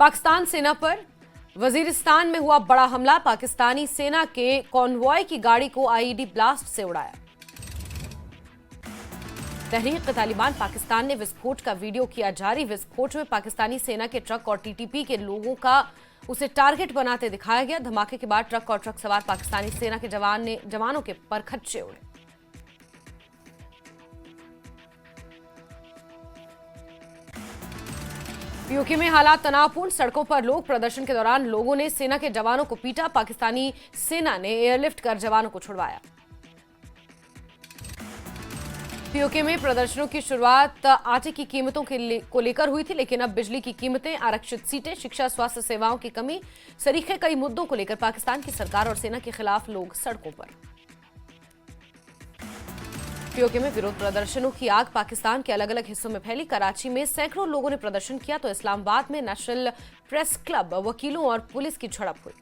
पाकिस्तान सेना पर वजीरिस्तान में हुआ बड़ा हमला। पाकिस्तानी सेना के कॉन्वॉय की गाड़ी को आईईडी ब्लास्ट से उड़ाया। तहरीक तालिबान पाकिस्तान ने विस्फोट का वीडियो किया जारी। विस्फोट में पाकिस्तानी सेना के ट्रक और टीटीपी के लोगों का उसे टारगेट बनाते दिखाया गया। धमाके के बाद ट्रक और ट्रक सवार पाकिस्तानी सेना के जवानों के परखच्चे उड़े। पीओके में हालात तनावपूर्ण। सड़कों पर लोग प्रदर्शन के दौरान लोगों ने सेना के जवानों को पीटा। पाकिस्तानी सेना ने एयरलिफ्ट कर जवानों को छुड़वाया। पीओके में प्रदर्शनों की शुरुआत आटे की कीमतों को लेकर हुई थी, लेकिन अब बिजली की कीमतें, आरक्षित सीटें, शिक्षा, स्वास्थ्य सेवाओं की कमी सरीखे कई मुद्दों को लेकर पाकिस्तान की सरकार और सेना के खिलाफ लोग सड़कों पर। पीओके में विरोध प्रदर्शनों की आग पाकिस्तान के अलग अलग हिस्सों में फैली। कराची में सैकड़ों लोगों ने प्रदर्शन किया तो इस्लामाबाद में नेशनल प्रेस क्लब, वकीलों और पुलिस की झड़प हुई।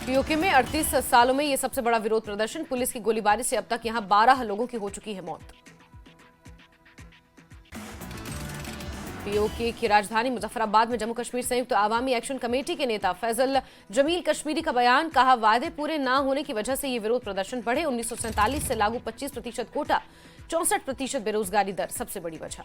पीओके में 38 सालों में यह सबसे बड़ा विरोध प्रदर्शन। पुलिस की गोलीबारी से अब तक यहां 12 लोगों की हो चुकी है मौत। पीओके की राजधानी मुजफ्फराबाद में जम्मू कश्मीर संयुक्त आवामी एक्शन कमेटी के नेता फैजल जमील कश्मीरी का बयान। कहा, वादे पूरे न होने की वजह से ये विरोध प्रदर्शन बढ़े। 1947 से लागू 25% कोटा, 64% बेरोजगारी दर सबसे बड़ी वजह।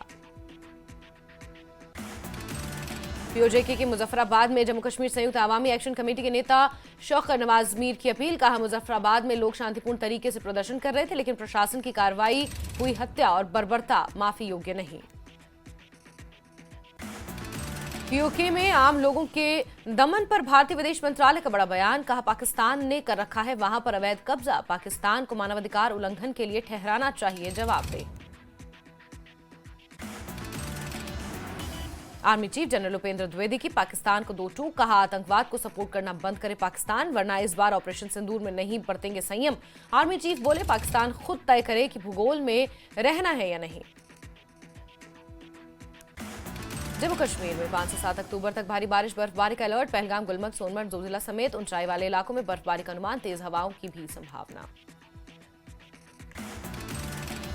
पीओजे के मुजफ्फराबाद में जम्मू कश्मीर संयुक्त आवामी एक्शन कमेटी के नेता शौक नवाज मीर की अपील। कहा, मुजफ्फराबाद में लोग शांतिपूर्ण तरीके से प्रदर्शन कर रहे थे, लेकिन प्रशासन की कार्रवाई हुई हत्या और बर्बरता माफी योग्य नहीं। पीओके में आम लोगों के दमन पर भारतीय विदेश मंत्रालय का बड़ा बयान। कहा, पाकिस्तान ने कर रखा है वहां पर अवैध कब्जा। पाकिस्तान को मानवाधिकार उल्लंघन के लिए ठहराना चाहिए जवाबदेह। Army chief general Upendra Dwivedi की पाकिस्तान को दो टूक। कहा, आतंकवाद को सपोर्ट करना बंद करे पाकिस्तान, वरना इस बार ऑपरेशन सिंदूर में नहीं बरतेंगे संयम। आर्मी चीफ बोले, पाकिस्तान खुद तय करे कि भूगोल में रहना है या नहीं। जम्मू कश्मीर में 5 से 7 अक्टूबर तक भारी बारिश, बर्फबारी का अलर्ट। पहलगाम, गुलमर्ग, सोनमर्ग, जोजिला समेत ऊंचाई वाले इलाकों में बर्फबारी का अनुमान। तेज हवाओं की भी संभावना।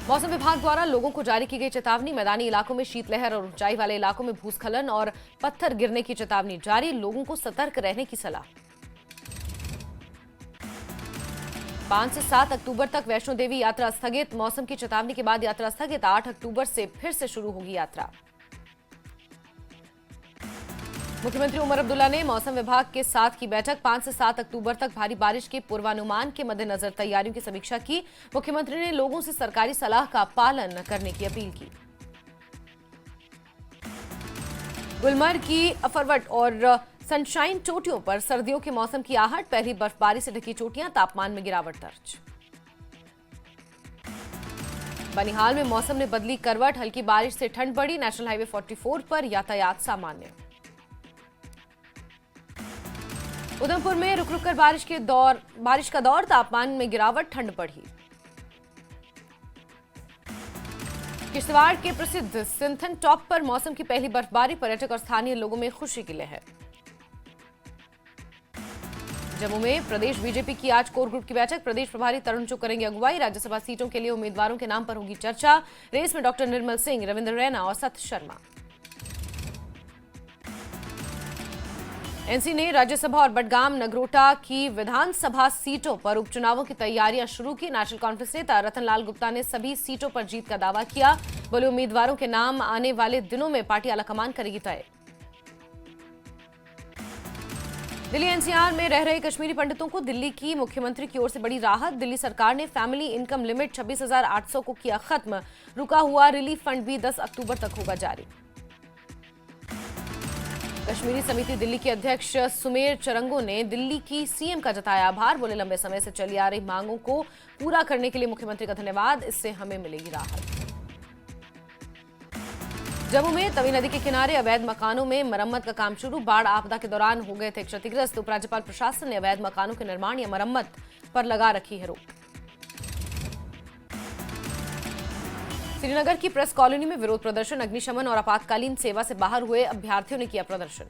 मौसम विभाग द्वारा लोगों को जारी की गई चेतावनी। मैदानी इलाकों में शीतलहर और ऊंचाई वाले इलाकों में भूस्खलन और पत्थर गिरने की चेतावनी जारी। लोगों को सतर्क रहने की सलाह। 5 से 7 अक्टूबर तक वैष्णो देवी यात्रा स्थगित। मौसम की चेतावनी के बाद यात्रा स्थगित। 8 अक्टूबर से फिर से शुरू होगी यात्रा। मुख्यमंत्री उमर अब्दुल्ला ने मौसम विभाग के साथ की बैठक। 5 से 7 अक्टूबर तक भारी बारिश के पूर्वानुमान के मद्देनजर तैयारियों की समीक्षा की। मुख्यमंत्री ने लोगों से सरकारी सलाह का पालन करने की अपील की। गुलमर्ग की अफरवट और सनशाइन चोटियों पर सर्दियों के मौसम की आहट। पहली बर्फबारी से ढकी चोटियां, तापमान में गिरावट दर्ज। बनिहाल में मौसम ने बदली करवट। हल्की बारिश से ठंड बढ़ी। नेशनल हाईवे 44 पर यातायात सामान्य। उधमपुर में रुक रुक कर बारिश का दौर। तापमान में गिरावट, ठंड बढ़ी। किश्तवाड़ के प्रसिद्ध सिंथन टॉप पर मौसम की पहली बर्फबारी। पर्यटक और स्थानीय लोगों में खुशी की लहर। जम्मू में प्रदेश बीजेपी की आज कोर ग्रुप की बैठक। प्रदेश प्रभारी तरुण चुग करेंगे अगुवाई। राज्यसभा सीटों के लिए उम्मीदवारों के नाम पर होगी चर्चा। रेस में डॉक्टर निर्मल सिंह, रविंद्र रैना और सत शर्मा। एनसी ने राज्यसभा और बडगाम नगरोटा की विधानसभा सीटों पर उपचुनावों की तैयारियां शुरू की। नेशनल कॉन्फ्रेंस नेता रतनलाल गुप्ता ने सभी सीटों पर जीत का दावा किया। बोले, उम्मीदवारों के नाम आने वाले दिनों में पार्टी आलाकमान करेगी तय। दिल्ली एनसीआर में रह रहे कश्मीरी पंडितों को दिल्ली की मुख्यमंत्री की ओर से बड़ी राहत। दिल्ली सरकार ने फैमिली इनकम लिमिट 26,800 को किया खत्म। रुका हुआ रिलीफ फंड भी 10 अक्टूबर तक होगा जारी। कश्मीरी समिति दिल्ली के अध्यक्ष सुमेर चरंगो ने दिल्ली की सीएम का जताया आभार। बोले, लंबे समय से चली आ रही मांगों को पूरा करने के लिए मुख्यमंत्री का धन्यवाद। इससे हमें मिलेगी राहत। जम्मू में तवी नदी के किनारे अवैध मकानों में मरम्मत का काम शुरू। बाढ़ आपदा के दौरान हो गए थे क्षतिग्रस्त। उपराज्यपाल प्रशासन ने अवैध मकानों के निर्माण या मरम्मत पर लगा रखी है रोक। श्रीनगर की प्रेस कॉलोनी में विरोध प्रदर्शन। अग्निशमन और आपातकालीन सेवा से बाहर हुए अभ्यर्थियों ने किया प्रदर्शन।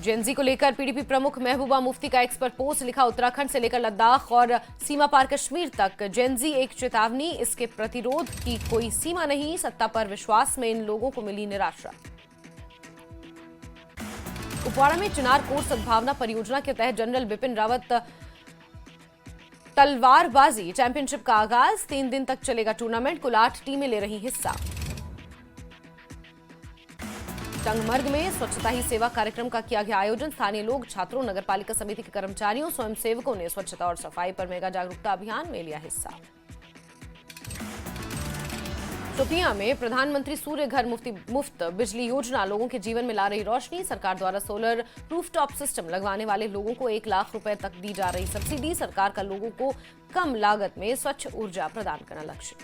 जेएनजी को लेकर पीडीपी प्रमुख महबूबा मुफ्ती का एक्स पर पोस्ट लिखा, उत्तराखंड से लेकर लद्दाख और सीमा पार कश्मीर तक जेएनजी एक चेतावनी, इसके प्रतिरोध की कोई सीमा नहीं, सत्ता पर विश्वास में इन लोगों को मिली निराशा। कुपवाड़ा में चिनार कोट सद्भावना परियोजना के तहत जनरल बिपिन रावत तलवारबाजी चैंपियनशिप का आगाज, 3 दिन तक चलेगा टूर्नामेंट, कुल 8 टीमें ले रही हिस्सा। टंगमर्ग में स्वच्छता ही सेवा कार्यक्रम का किया गया आयोजन, स्थानीय लोग, छात्रों, नगरपालिका समिति के कर्मचारियों, स्वयंसेवकों ने स्वच्छता और सफाई पर मेगा जागरूकता अभियान में लिया हिस्सा। शोपियां में प्रधानमंत्री सूर्य घर मुफ्त बिजली योजना लोगों के जीवन में ला रही रोशनी, सरकार द्वारा सोलर रूफटॉप सिस्टम लगवाने वाले लोगों को 1 लाख रुपए तक दी जा रही सब्सिडी, सरकार का लोगों को कम लागत में स्वच्छ ऊर्जा प्रदान करना लक्ष्य।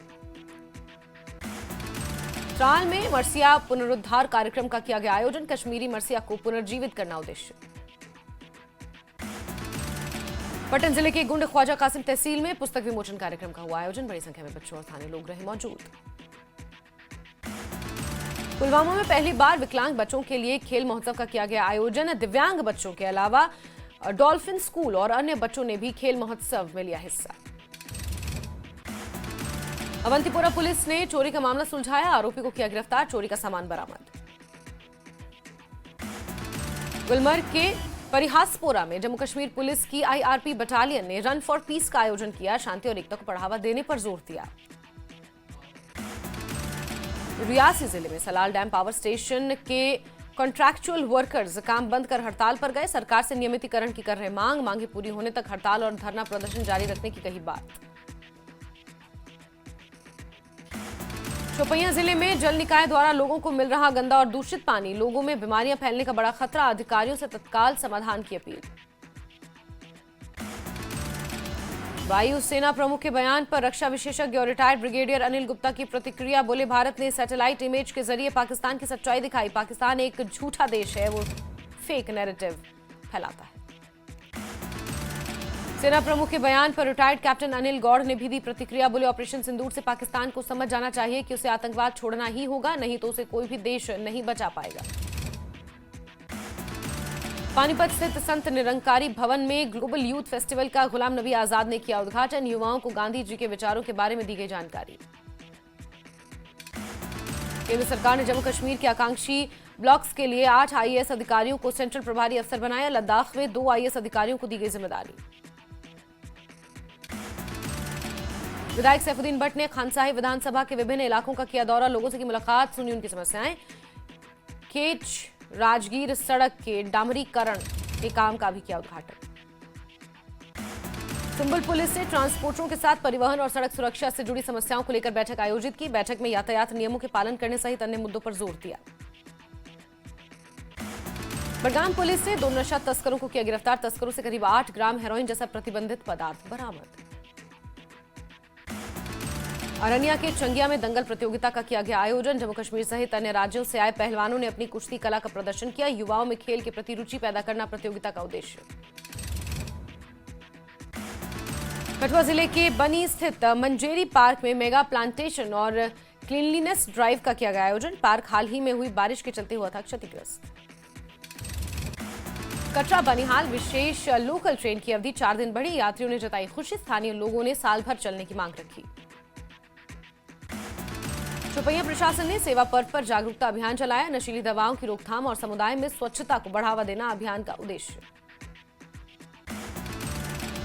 त्राल में मरसिया पुनरुद्धार कार्यक्रम का किया गया आयोजन, कश्मीरी मरसिया को पुनर्जीवित करना उद्देश्य। पटन जिले के गुंड ख्वाजा कासिम तहसील में पुस्तक विमोचन कार्यक्रम का हुआ आयोजन, बड़ी संख्या में बच्चों और स्थानीय लोग रहे मौजूद। पुलवामा में पहली बार विकलांग बच्चों के लिए खेल महोत्सव का किया गया आयोजन, दिव्यांग बच्चों के अलावा डॉल्फिन स्कूल और अन्य बच्चों ने भी खेल महोत्सव में लिया हिस्सा। अवंतीपोरा पुलिस ने चोरी का मामला सुलझाया, आरोपी को किया गिरफ्तार, चोरी का सामान बरामद। गुलमर्ग के परिहासपोरा में जम्मू कश्मीर पुलिस की आईआरपी बटालियन ने रन फॉर पीस का आयोजन किया, शांति और एकता को बढ़ावा देने पर जोर दिया। रियासी जिले में सलाल डैम पावर स्टेशन के कॉन्ट्रैक्चुअल वर्कर्स काम बंद कर हड़ताल पर गए, सरकार से नियमितीकरण की कर रहे मांगे पूरी होने तक हड़ताल और धरना प्रदर्शन जारी रखने की कही बात। शोपियां जिले में जल निकाय द्वारा लोगों को मिल रहा गंदा और दूषित पानी, लोगों में बीमारियां फैलने का बड़ा खतरा, अधिकारियों से तत्काल समाधान की अपील। वायुसेना प्रमुख के बयान पर रक्षा विशेषज्ञ और रिटायर्ड ब्रिगेडियर अनिल गुप्ता की प्रतिक्रिया, बोले भारत ने सैटेलाइट इमेज के जरिए पाकिस्तान की सच्चाई दिखाई, पाकिस्तान एक झूठा देश है, वो फेक नैरेटिव फैलाता है। सेना प्रमुख के बयान पर रिटायर्ड कैप्टन अनिल गौड़ ने भी दी प्रतिक्रिया, बोले ऑपरेशन सिंदूर से पाकिस्तान को समझ जाना चाहिए कि उसे आतंकवाद छोड़ना ही होगा, नहीं तो उसे कोई भी देश नहीं बचा पाएगा। पानीपत स्थित संत निरंकारी भवन में ग्लोबल यूथ फेस्टिवल का गुलाम नबी आजाद ने किया उद्घाटन, युवाओं को गांधी जी के विचारों के बारे में दी गई जानकारी। केंद्र सरकार ने जम्मू कश्मीर के आकांक्षी ब्लॉक्स के लिए 8 आईएएस अधिकारियों को सेंट्रल प्रभारी अफसर बनाया, लद्दाख में 2 आईएएस अधिकारियों को दी गई जिम्मेदारी। विधायक सैफुद्दीन भट्ट ने खानसाही विधानसभा के विभिन्न इलाकों का किया दौरा, लोगों से की मुलाकात, सुनी उनकी समस्याएं। खेच राजगीर सड़क के डामरीकरण के काम का भी किया उद्घाटन। सुंबल पुलिस ने ट्रांसपोर्टरों के साथ परिवहन और सड़क सुरक्षा से जुड़ी समस्याओं को लेकर बैठक आयोजित की, बैठक में यातायात नियमों के पालन करने सहित अन्य मुद्दों पर जोर दिया। बडगाम पुलिस ने 2 नशा तस्करों को किया गिरफ्तार, तस्करों से करीब 8 ग्राम हेरोइन जैसा प्रतिबंधित पदार्थ बरामद। अरनिया के चंगिया में दंगल प्रतियोगिता का किया गया आयोजन, जम्मू कश्मीर सहित अन्य राज्यों से आए पहलवानों ने अपनी कुश्ती कला का प्रदर्शन किया, युवाओं में खेल के प्रति रुचि पैदा करना प्रतियोगिता का उद्देश्य। कठुआ जिले के बनी स्थित मंजेरी पार्क में मेगा प्लांटेशन और क्लीनलीनेस ड्राइव का किया गया आयोजन, पार्क हाल ही में हुई बारिश के चलते हुआ था क्षतिग्रस्त। कटरा बनिहाल विशेष लोकल ट्रेन की अवधि 4 दिन बढ़ी, यात्रियों ने जताई खुशी, स्थानीय लोगों ने साल भर चलने की मांग रखी। शोपियां प्रशासन ने सेवा पर्व पर जागरूकता अभियान चलाया, नशीली दवाओं की रोकथाम और समुदाय में स्वच्छता को बढ़ावा देना अभियान का उद्देश्य।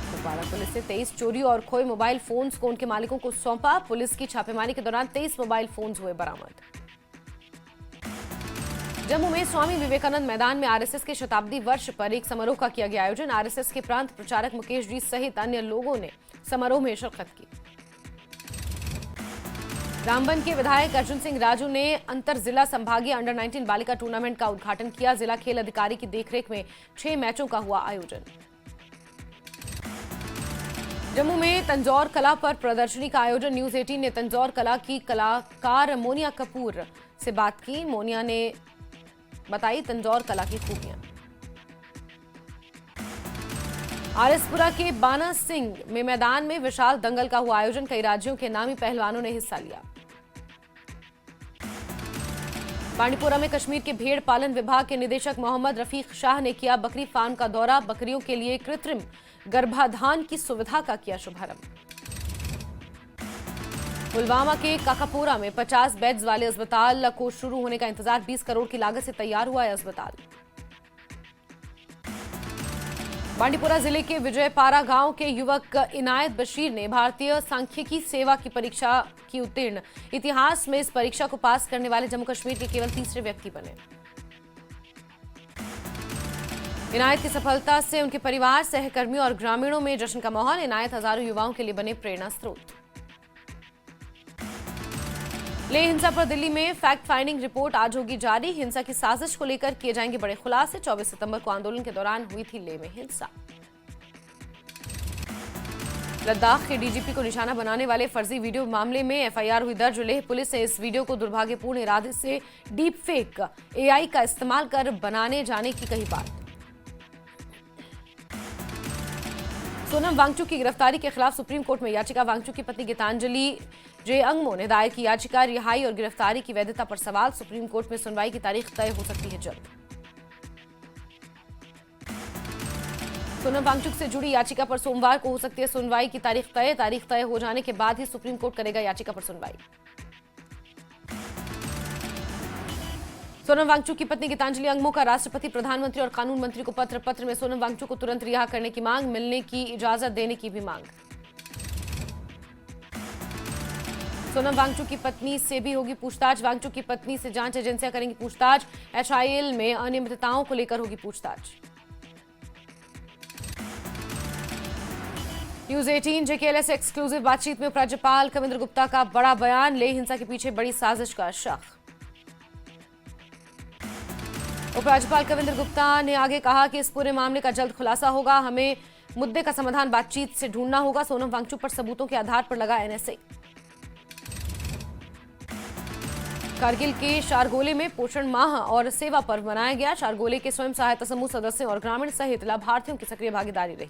कुपवाड़ा पुलिस ने 23 चोरी और खोए मोबाइल फोन्स को उनके मालिकों को सौंपा, पुलिस की छापेमारी के दौरान 23 मोबाइल फोन्स हुए बरामद। जम्मू में स्वामी विवेकानंद मैदान में आरएसएस के शताब्दी वर्ष पर एक समारोह का किया गया आयोजन, आरएसएस के प्रांत प्रचारक मुकेश जी सहित अन्य लोगों ने समारोह में शिरकत की। रामबन के विधायक अर्जुन सिंह राजू ने अंतर जिला संभागीय अंडर 19 बालिका टूर्नामेंट का उद्घाटन किया, जिला खेल अधिकारी की देखरेख में 6 मैचों का हुआ आयोजन। जम्मू में तंजौर कला पर प्रदर्शनी का आयोजन, न्यूज 18 ने तंजौर कला की कलाकार मोनिया कपूर से बात की, मोनिया ने बताई तंजौर कला की खूबियां। आरएसपुरा के बाना सिंह में मैदान में विशाल दंगल का हुआ आयोजन, कई राज्यों के नामी पहलवानों ने हिस्सा लिया। बांडीपुरा में कश्मीर के भेड़ पालन विभाग के निदेशक मोहम्मद रफीक शाह ने किया बकरी फार्म का दौरा। बकरियों के लिए कृत्रिम गर्भाधान की सुविधा का किया शुभारंभ। पुलवामा के काकापोरा में 50 बेड्स वाले अस्पताल को शुरू होने का इंतजार। 20 करोड़ की लागत से तैयार हुआ है अस्पताल। बांडीपुरा जिले के विजयपारा गांव के युवक इनायत बशीर ने भारतीय सांख्यिकी सेवा की परीक्षा की उत्तीर्ण। इतिहास में इस परीक्षा को पास करने वाले जम्मू कश्मीर के केवल तीसरे व्यक्ति बने। इनायत की सफलता से उनके परिवार, सहकर्मियों और ग्रामीणों में जश्न का माहौल। इनायत हजारों युवाओं के लिए बने प्रेरणा स्रोत। लेह हिंसा पर दिल्ली में फैक्ट फाइंडिंग रिपोर्ट आज होगी जारी। हिंसा की साजिश को लेकर किए जाएंगे बड़े खुलासे। 24 सितंबर को आंदोलन के दौरान हुई थी लेह में हिंसा। लद्दाख के डीजीपी को निशाना बनाने वाले फर्जी वीडियो मामले में एफआईआर हुई दर्ज। लेह पुलिस ने इस वीडियो को दुर्भाग्यपूर्ण इरादे से डीप फेक एआई का इस्तेमाल कर बनाने जाने की कही बात। सोनम वांगचुक की गिरफ्तारी के खिलाफ सुप्रीम कोर्ट में याचिका। वांगचुक की पत्नी गीतांजलि जे अंगमो ने दायर की याचिका। रिहाई और गिरफ्तारी की वैधता पर सवाल। सुप्रीम कोर्ट में सुनवाई की तारीख तय हो सकती है जल्द। सोनम वांगचुक से जुड़ी याचिका पर सोमवार को हो सकती है सुनवाई की तारीख तय। तारीख तय हो जाने के बाद ही सुप्रीम कोर्ट करेगा याचिका पर सुनवाई। सोनम वांगचुक की पत्नी गीतांजलि अंगमो का राष्ट्रपति, प्रधानमंत्री और कानून मंत्री को पत्र में सोनम वांगचुक को तुरंत रिहा करने की मांग, मिलने की इजाजत देने की भी मांग। सोनम वांगचुक की पत्नी से भी होगी पूछताछ। वांगचुक की पत्नी से जांच एजेंसियां करेंगी पूछताछ। एचआईएल में अनियमितताओं को लेकर होगी पूछताछ। न्यूज 18 जेकेएलएस एक्सक्लूसिव बातचीत में उपराज्यपाल कविंद्र गुप्ता का बड़ा बयान। लेह हिंसा के पीछे बड़ी साजिश का शक। उपराज्यपाल कविंद्र गुप्ता ने आगे कहा कि इस पूरे मामले का जल्द खुलासा होगा। हमें मुद्दे का समाधान बातचीत से ढूंढना होगा। सोनम वांगचुक पर सबूतों के आधार पर लगा एनएसए। कारगिल के शारगोले में पोषण माह और सेवा पर्व मनाया गया। शारगोले के स्वयं सहायता समूह सदस्यों और ग्रामीण सहित लाभार्थियों की सक्रिय भागीदारी रही।